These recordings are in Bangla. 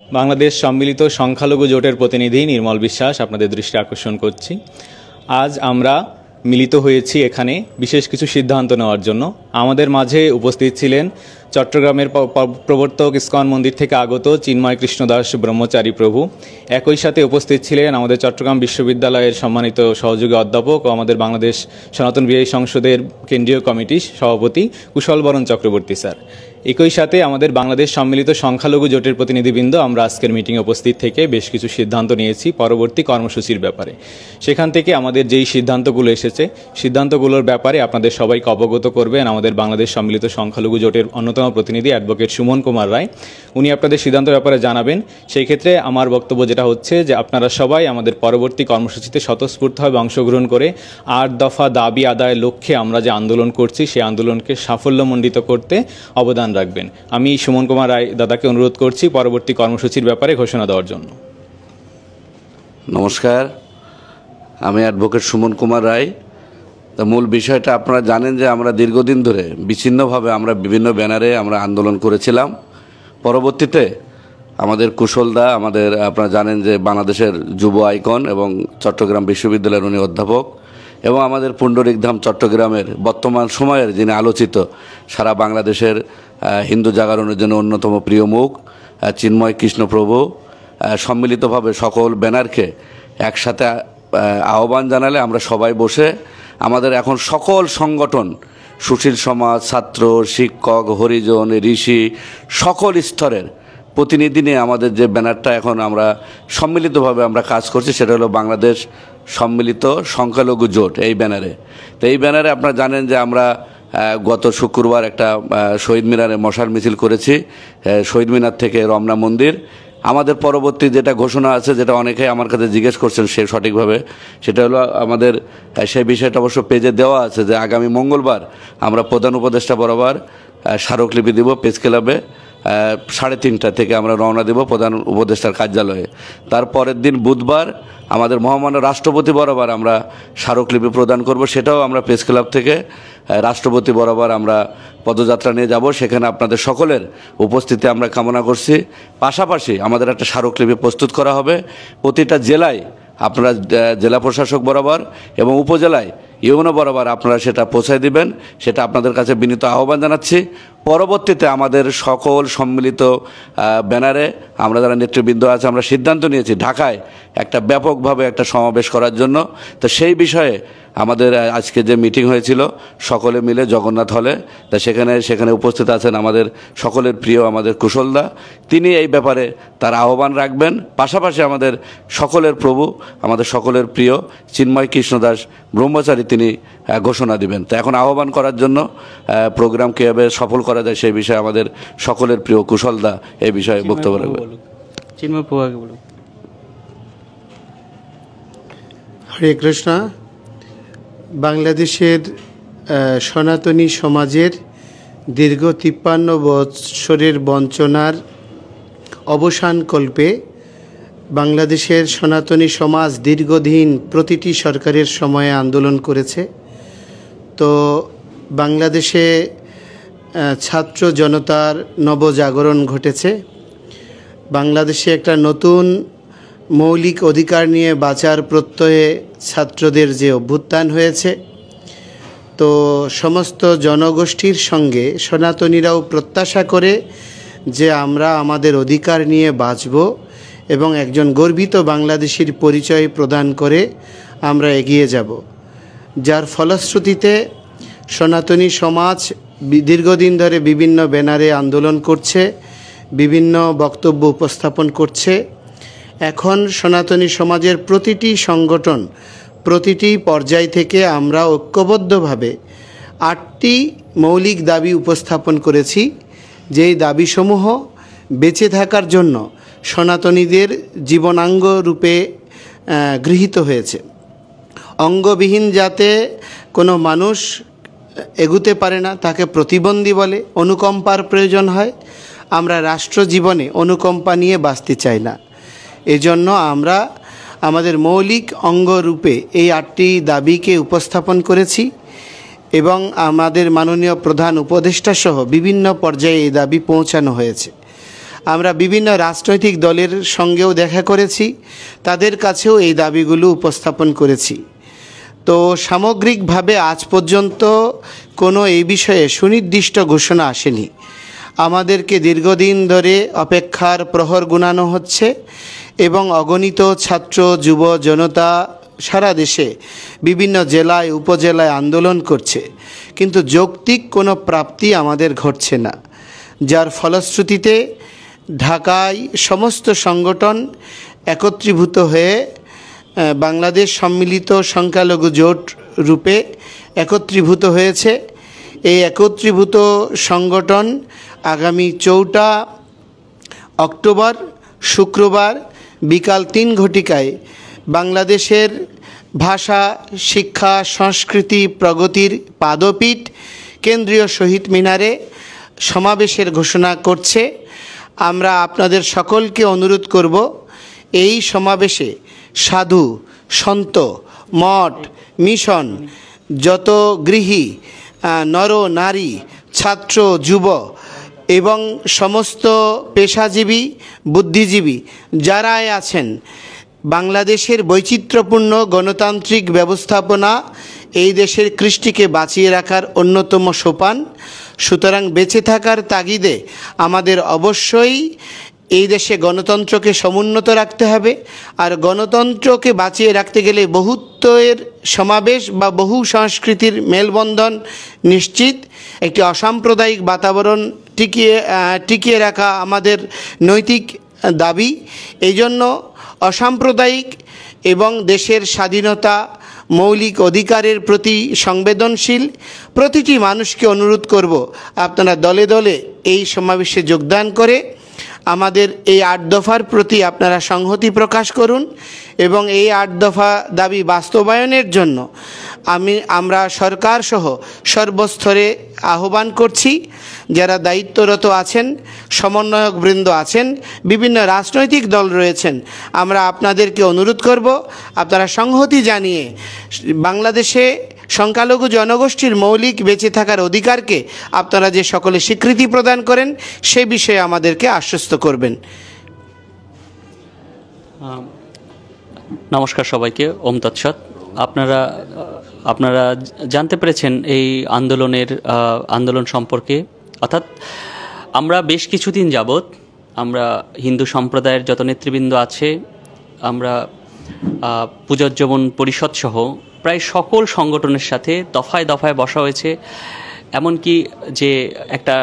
বাংলাদেশ সম্মিলিত সংখ্যালঘু জোটের প্রতিনিধি নির্মল বিশ্বাস আপনাদের দৃষ্টি আকর্ষণ করছি। আজ আমরা মিলিত হয়েছি এখানে বিশেষ কিছু সিদ্ধান্ত নেওয়ার জন্য। আমাদের মাঝে উপস্থিত ছিলেন চট্টগ্রামের প্রবর্তক ইসকন মন্দির থেকে আগত চিন্ময় কৃষ্ণদাস ব্রহ্মচারী প্রভু। একই সাথে উপস্থিত ছিলেন আমাদের চট্টগ্রাম বিশ্ববিদ্যালয়ের সম্মানিত সহযোগী অধ্যাপক ও আমাদের বাংলাদেশ সনাতন বিহারী সংসদের কেন্দ্রীয় কমিটির সভাপতি কুশলবরণ চক্রবর্তী স্যার। একই সাথে আমাদের বাংলাদেশ সম্মিলিত সংখ্যালঘু জোটের প্রতিনিধিবৃন্দ আমরা আজকের মিটিংয়ে উপস্থিত থেকে বেশ কিছু সিদ্ধান্ত নিয়েছি পরবর্তী কর্মসূচির ব্যাপারে। সেখান থেকে আমাদের যেই সিদ্ধান্তগুলো এসেছে সিদ্ধান্তগুলোর ব্যাপারে আপনাদের সবাইকে অবগত করবেন আমাদের বাংলাদেশ সম্মিলিত সংখ্যালঘু জোটের অন্যতম প্রতিনিধি অ্যাডভোকেট সুমন কুমার রায়। উনি আপনাদের সিদ্ধান্তের ব্যাপারে জানাবেন। সেই ক্ষেত্রে আমার বক্তব্য যেটা হচ্ছে যে আপনারা সবাই আমাদের পরবর্তী কর্মসূচিতে স্বতঃস্ফূর্তভাবে অংশগ্রহণ করে 8 দফা দাবি আদায়ের লক্ষ্যে আমরা যে আন্দোলন করছি সেই আন্দোলনকে সাফল্যমণ্ডিত করতে অবদান রাখবেন। আমি সুমন কুমার রায় দাদাকে অনুরোধ করছি পরবর্তী কর্মসূচির ব্যাপারে ঘোষণা দেওয়ার জন্য। নমস্কার, আমি অ্যাডভোকেট সুমন কুমার রায়। তো মূল বিষয়টা আপনারা জানেন যে আমরা দীর্ঘদিন ধরে বিচ্ছিন্নভাবে আমরা বিভিন্ন ব্যানারে আমরা আন্দোলন করেছিলাম। পরবর্তীতে আমাদের কুশলদা আপনারা জানেন যে বাংলাদেশের যুব আইকন এবং চট্টগ্রাম বিশ্ববিদ্যালয়ের উনি অধ্যাপক, এবং আমাদের পুণ্ডরিকধাম চট্টগ্রামের বর্তমান সময়ের যিনি আলোচিত সারা বাংলাদেশের হিন্দু জাগরণের জন্য অন্যতম প্রিয় মুখ চিন্ময় কৃষ্ণপ্রভু সম্মিলিতভাবে সকল ব্যানারকে একসাথে আহ্বান জানালে আমরা সবাই বসে আমাদের এখন সকল সংগঠন, সুশীল সমাজ, ছাত্র, শিক্ষক, হরিজন, ঋষি, সকল স্তরের প্রতিনিধি নিয়ে আমাদের যে ব্যানারটা এখন আমরা সম্মিলিতভাবে আমরা কাজ করছি সেটা হলো বাংলাদেশ সম্মিলিত সংখ্যালঘু জোট। এই ব্যানারে তো এই ব্যানারে আপনারা জানেন যে আমরা গত শুক্রবার একটা শহীদ মিনারে মশাল মিছিল করেছি, শহীদ মিনার থেকে রমনা মন্দির। আমাদের পরবর্তী যেটা ঘোষণা আছে, যেটা অনেকেই আমার কাছে জিজ্ঞেস করছেন সে সঠিকভাবে, সেটা হলো আমাদের সেই বিষয়টা অবশ্য পেজে দেওয়া আছে যে আগামী মঙ্গলবার আমরা প্রধান উপদেষ্টা বরাবর স্মারকলিপি দিব প্রেস ক্লাবে 3:30 থেকে আমরা রওনা দেব প্রধান উপদেষ্টার কার্যালয়ে। তার পরের দিন বুধবার আমাদের মহামান্য রাষ্ট্রপতি বরাবর আমরা স্মারকলিপি প্রদান করব, সেটাও আমরা প্রেস ক্লাব থেকে রাষ্ট্রপতি বরাবর আমরা পদযাত্রা নিয়ে যাব। সেখানে আপনাদের সকলের উপস্থিতি আমরা কামনা করছি। পাশাপাশি আমাদের একটা স্মারকলিপি প্রস্তুত করা হবে প্রতিটা জেলায়, আপনারা জেলা প্রশাসক বরাবর এবং উপজেলায় ইউনো বরাবর আপনারা সেটা পৌঁছায় দিবেন, সেটা আপনাদের কাছে বিনীত আহ্বান জানাচ্ছি। পরবর্তীতে আমাদের সকল সম্মিলিত ব্যানারে আমরা যারা নেতৃবৃন্দ আছে আমরা সিদ্ধান্ত নিয়েছি ঢাকায় একটা ব্যাপকভাবে একটা সমাবেশ করার জন্য। তো সেই বিষয়ে আমাদের আজকে যে মিটিং হয়েছিল সকলে মিলে জগন্নাথ হলে, তা সেখানে উপস্থিত আছেন আমাদের সকলের প্রিয় আমাদের কুশলদা, তিনি এই ব্যাপারে তার আহ্বান রাখবেন। পাশাপাশি আমাদের সকলের প্রভু, আমাদের সকলের প্রিয় চিন্ময় কৃষ্ণদাস ব্রহ্মচারী তিনি ঘোষণা দিবেন। তো এখন আহ্বান করার জন্য প্রোগ্রাম কীভাবে সফল করা যায় সেই বিষয়ে আমাদের সকলের প্রিয় কুশলদা এই বিষয়ে বক্তব্য রাখবেন। চিন্ময় প্রভু বলুন। হরে কৃষ্ণ। বাংলাদেশের সনাতনী সমাজের দীর্ঘ 53 বৎসরের বঞ্চনার অবসানকল্পে বাংলাদেশের সনাতনী সমাজ দীর্ঘদিন প্রতিটি সরকারের সময়ে আন্দোলন করেছে। তো বাংলাদেশে ছাত্র জনতার নবজাগরণ ঘটেছে। বাংলাদেশে একটা নতুন মৌলিক অধিকার নিয়ে বাঁচার প্রত্যয়ে ছাত্রদের যে অভ্যুত্থান হয়েছে, তো সমস্ত জনগোষ্ঠীর সঙ্গে সনাতনীরাও প্রত্যাশা করে যে আমরা আমাদের অধিকার নিয়ে বাঁচব এবং একজন গর্বিত বাংলাদেশীর পরিচয় প্রদান করে আমরা এগিয়ে যাব। যার ফলশ্রুতিতে সনাতনী সমাজ দীর্ঘদিন ধরে বিভিন্ন ব্যানারে আন্দোলন করছে, বিভিন্ন বক্তব্য উপস্থাপন করছে। এখন সনাতনী সমাজের প্রতিটি সংগঠন, প্রতিটি পর্যায় থেকে আমরা ঐক্যবদ্ধভাবে 8টি মৌলিক দাবি উপস্থাপন করেছি, যেই দাবিসমূহ বেঁচে থাকার জন্য সনাতনীদের জীবনাঙ্গ রূপে গৃহীত হয়েছে। অঙ্গবিহীন যাতে কোনো মানুষ এগুতে পারে না, তাকে প্রতিবন্ধী বলে। অনুকম্পার প্রয়োজন হয়। আমরা রাষ্ট্র জীবনে অনুকম্পা নিয়ে বাঁচতে চাই না। এজন্য আমরা আমাদের মৌলিক অঙ্গরূপে এই 8টি দাবিকে উপস্থাপন করেছি এবং আমাদের মাননীয় প্রধান উপদেষ্টা সহ বিভিন্ন পর্যায়ে এই দাবি পৌঁছানো হয়েছে। আমরা বিভিন্ন রাজনৈতিক দলের সঙ্গেও দেখা করেছি, তাদের কাছেও এই দাবিগুলো উপস্থাপন করেছি। তো সামগ্রিকভাবে আজ পর্যন্ত কোনো এই বিষয়ে সুনির্দিষ্ট ঘোষণা আসেনি। আমাদেরকে দীর্ঘদিন ধরে অপেক্ষার প্রহর গুনানো হচ্ছে এবং অগণিত ছাত্র যুব জনতা সারা দেশে বিভিন্ন জেলায় উপজেলায় আন্দোলন করছে, কিন্তু যৌক্তিক কোনো প্রাপ্তি আমাদের ঘটছে না, যার ফলশ্রুতিতে ঢাকায় সমস্ত সংগঠন একত্রীভূত হয়ে বাংলাদেশ সম্মিলিত সংখ্যালঘু জোট রূপে একত্রীভূত হয়েছে। এই একত্রীভূত সংগঠন আগামী 4 অক্টোবর শুক্রবার বিকাল 3 ঘটিকায় বাংলাদেশের ভাষা, শিক্ষা, সংস্কৃতি প্রগতির পাদপীঠ কেন্দ্রীয় শহীদ মিনারে সমাবেশের ঘোষণা করছে। আমরা আপনাদের সকলকে অনুরোধ করব, এই সমাবেশে সাধু, সন্ত, মঠ, মিশন, যত গৃহী, নর নারী, ছাত্র যুব এবং সমস্ত পেশাজীবী বুদ্ধিজীবী যারাই আছেন, বাংলাদেশের বৈচিত্র্যপূর্ণ গণতান্ত্রিক ব্যবস্থাপনা এই দেশের কৃষ্টিকে বাঁচিয়ে রাখার অন্যতম সোপান। সুতরাং বেঁচে থাকার তাগিদে আমাদের অবশ্যই এই দেশে গণতন্ত্রকে সমুন্নত রাখতে হবে। আর গণতন্ত্রকে বাঁচিয়ে রাখতে গেলে বহুত্বের সমাবেশ বা বহু সংস্কৃতির মেলবন্ধন নিশ্চিত। একটি অসাম্প্রদায়িক বাতাবরণ টিকিয়ে রাখা আমাদের নৈতিক দাবি। এই জন্য অসাম্প্রদায়িক এবং দেশের স্বাধীনতা, মৌলিক অধিকারের প্রতি সংবেদনশীল প্রতিটি মানুষকে অনুরোধ করব, আপনারা দলে দলে এই সমাবেশে যোগদান করে আমাদের এই 8 দফার প্রতি আপনারা সংহতি প্রকাশ করুন এবং এই 8 দফা দাবি বাস্তবায়নের জন্য আমরা সরকার সহ সর্বস্তরে আহ্বান করছি। যারা দায়িত্বরত আছেন, সমন্বয়কবৃন্দ আছেন, বিভিন্ন রাজনৈতিক দল রয়েছেন, আমরা আপনাদেরকে অনুরোধ করব, আপনারা সংহতি জানিয়ে বাংলাদেশে সংখ্যালঘু জনগোষ্ঠীর মৌলিক বেঁচে থাকার অধিকারকে আপনারা যে সকলে স্বীকৃতি প্রদান করেন সে বিষয়ে আমাদেরকে আশ্বস্ত করবেন। নমস্কার সবাইকে, ওম তৎসৎ। আপনারা জানতে পেরেছেন এই আন্দোলন সম্পর্কে। অর্থাৎ আমরা বেশ কিছুদিন যাবৎ আমরা হিন্দু সম্প্রদায়ের যত নেতৃবৃন্দ আছে, আমরা পূজোজ্জীবন পরিষদ সহ প্রায় সকল সংগঠনের সাথে দফায় দফায় বসা হয়েছে। এমনকি যে একটা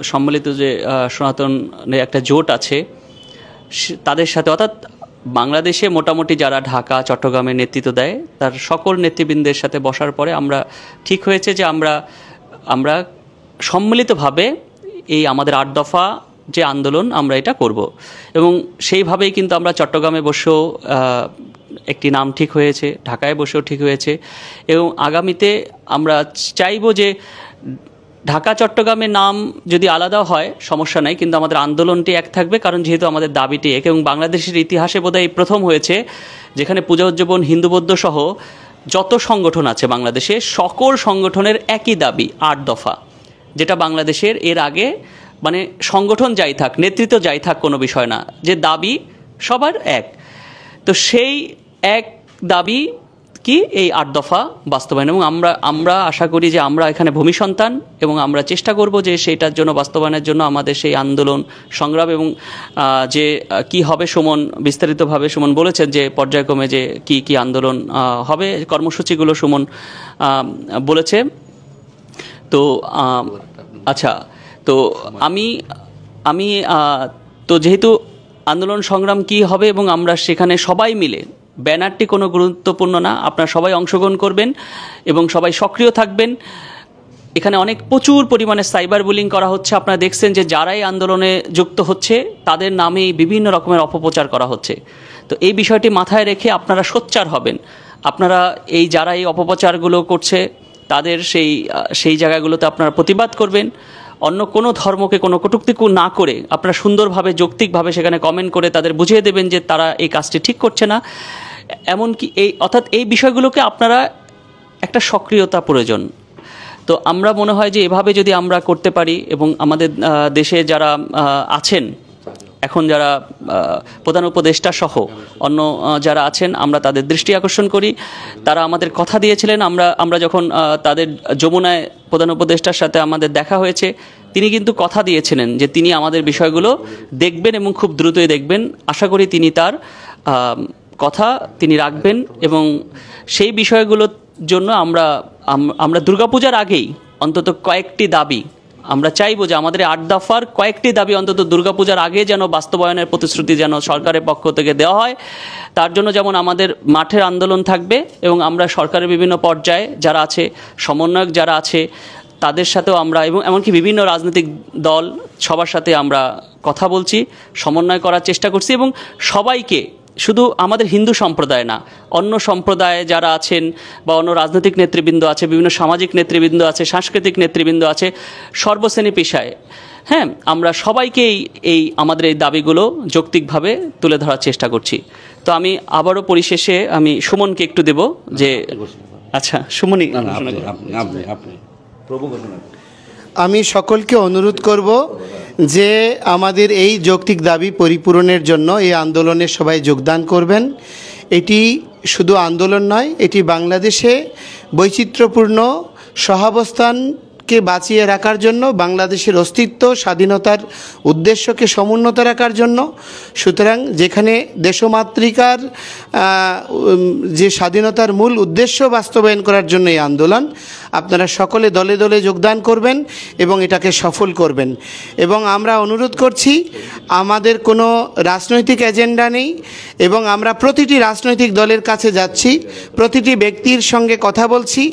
সম্মিলিত যে সনাতনের একটা জোট আছে তাদের সাথে, অর্থাৎ বাংলাদেশে মোটামুটি যারা ঢাকা চট্টগ্রামে নেতৃত্ব দেয় তার সকল নেতৃবৃন্দের সাথে বসার পরে আমরা ঠিক হয়েছে যে আমরা সম্মিলিতভাবে এই আমাদের 8 দফা যে আন্দোলন আমরা এটা করব। এবং সেইভাবেই কিন্তু আমরা চট্টগ্রামে বসেও একটি নাম ঠিক হয়েছে, ঢাকায় বসেও ঠিক হয়েছে। এবং আগামীতে আমরা চাইব যে ঢাকা চট্টগ্রামের নাম যদি আলাদা হয় সমস্যা নাই, কিন্তু আমাদের আন্দোলনটি এক থাকবে, কারণ যেহেতু আমাদের দাবিটি এক। এবং বাংলাদেশের ইতিহাসে বোধহয় প্রথম হয়েছে যেখানে পূজা উজ্জীবন হিন্দু বৌদ্ধ সহ যত সংগঠন আছে বাংলাদেশে সকল সংগঠনের একই দাবি 8 দফা, যেটা বাংলাদেশের এর আগে মানে সংগঠন যাই থাক, নেতৃত্ব যাই থাক, কোনো বিষয় না, যে দাবি সবার এক। তো সেই এক দাবি কি এই 8 দফা বাস্তবায়ন। এবং আমরা আশা করি যে আমরা এখানে ভূমি সন্তান এবং আমরা চেষ্টা করব যে সেইটার জন্য বাস্তবায়নের জন্য আমাদের সেই আন্দোলন সংগ্রাম এবং যে কি হবে, সুমন বিস্তারিতভাবে সুমন বলেছেন যে পর্যায়ক্রমে যে কি আন্দোলন হবে, কর্মসূচিগুলো সুমন বলেছে। তো আচ্ছা, তো আমি তো যেহেতু আন্দোলন সংগ্রাম কি হবে এবং আমরা সেখানে সবাই মিলে, ব্যানারটি কোনো গুরুত্বপূর্ণ না, আপনারা সবাই অংশগ্রহণ করবেন এবং সবাই সক্রিয় থাকবেন। এখানে প্রচুর পরিমাণে সাইবার বুলিং করা হচ্ছে। আপনারা দেখছেন যে যারাই আন্দোলনে যুক্ত হচ্ছে তাদের নামেই বিভিন্ন রকমের অপপ্রচার করা হচ্ছে। তো এই বিষয়টি মাথায় রেখে আপনারা সোচ্চার হবেন। আপনারা এই যারা এই অপপ্রচারগুলো করছে তাদের সেই জায়গাগুলোতে আপনারা প্রতিবাদ করবেন। অন্য কোনো ধর্মকে কোনো কটূক্তি না করে আপনারা সুন্দরভাবে যৌক্তিকভাবে সেখানে কমেন্ট করে তাদের বুঝিয়ে দেবেন যে তারা এই কাজটি ঠিক করছে না। এমনকি অর্থাৎ এই বিষয়গুলোকে আপনারা একটা সক্রিয়তা প্রয়োজন। তো আমরা মনে হয় যে এভাবে যদি আমরা করতে পারি এবং আমাদের দেশে যারা আছেন এখন, যারা প্রধান উপদেষ্টা সহ অন্য যারা আছেন, আমরা তাদের দৃষ্টি আকর্ষণ করি। তারা আমাদের কথা দিয়েছিলেন, আমরা যখন তাদের যমুনায় প্রধান উপদেষ্টার সাথে আমাদের দেখা হয়েছে, তিনি কিন্তু কথা দিয়েছিলেন যে তিনি আমাদের বিষয়গুলো দেখবেন এবং খুব দ্রুতই দেখবেন। আশা করি তিনি তার কথা তিনি রাখবেন এবং সেই বিষয়গুলোর জন্য আমরা দুর্গাপূজার আগেই অন্তত কয়েকটি দাবি আমরা চাইবো যে আমাদের 8 দফার কয়েকটি দাবি অন্তত দুর্গাপূজার আগে যেন বাস্তবায়নের প্রতিশ্রুতি যেন সরকারের পক্ষ থেকে দেওয়া হয়। তার জন্য যেমন আমাদের মাঠের আন্দোলন থাকবে এবং আমরা সরকারের বিভিন্ন পর্যায়ে যারা আছে, সমন্বয়ক যারা আছে, তাদের সাথেও আমরা এবং এমনকি বিভিন্ন রাজনৈতিক দল সবার সাথে আমরা কথা বলছি, সমন্বয় করার চেষ্টা করছি এবং সবাইকে, শুধু আমাদের হিন্দু সম্প্রদায় না, অন্য সম্প্রদায়ে যারা আছেন বা অন্য রাজনৈতিক নেতৃবৃন্দ আছে, বিভিন্ন সামাজিক নেতৃবৃন্দ আছে, সাংস্কৃতিক নেতৃবৃন্দ আছে, সর্বশ্রেণী পেশায়, হ্যাঁ, আমরা সবাইকেই আমাদের এই দাবিগুলো যৌক্তিকভাবে তুলে ধরার চেষ্টা করছি। তো আমি আবারও পরিশেষে আমি সুমনকে একটু দেব যে, আচ্ছা সুমনই, আমি সকলকে অনুরোধ করব যে আমাদের এই যৌক্তিক দাবি পরিপূরণের জন্য এই আন্দোলনে সবাই যোগদান করবেন। এটি শুধু আন্দোলন নয়, এটি বাংলাদেশে বৈচিত্র্যপূর্ণ সহাবস্থানকে বাঁচিয়ে রাখার জন্য, বাংলাদেশের অস্তিত্ব স্বাধীনতার উদ্দেশ্যকে সমুন্নত রাখার জন্য। সুতরাং যেখানে দেশমাতৃকার যে স্বাধীনতার মূল উদ্দেশ্য বাস্তবায়ন করার জন্য এই আন্দোলন, আপনারা সকলে দলে দলে যোগদান করবেন এবং এটাকে সফল করবেন। এবং আমরা অনুরোধ করছি, আমাদের কোনো রাজনৈতিক এজেন্ডা নেই এবং আমরা প্রতিটি রাজনৈতিক দলের কাছে যাচ্ছি, প্রতিটি ব্যক্তির সঙ্গে কথা বলছি।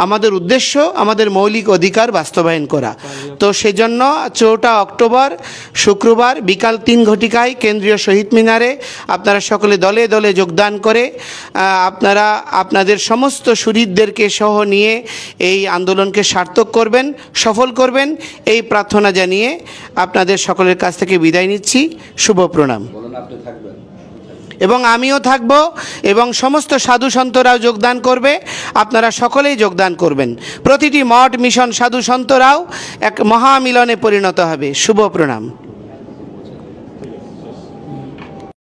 আমাদের উদ্দেশ্য আমাদের মৌলিক অধিকার বাস্তবায়ন করা। তো সেজন্য 4 অক্টোবর শুক্রবার বিকাল 3 ঘটিকায় কেন্দ্রীয় শহীদ মিনারে আপনারা সকলে দলে দলে যোগদান করে আপনারা আপনাদের সমস্ত শহীদদেরকে সহ নিয়ে এই আন্দোলনকে সার্থক করবেন, সফল করবেন, এই প্রার্থনা জানিয়ে আপনাদের সকলের কাছ থেকে বিদায় নিচ্ছি। শুভ প্রণাম। এবং আমিও থাকব এবং সমস্ত সাধু সন্তরাও যোগদান করবে। আপনারা সকলেই যোগদান করবেন। প্রতিটি মঠ, মিশন, সাধু সন্তরাও এক মহামিলনে পরিণত হবে। শুভ প্রণাম।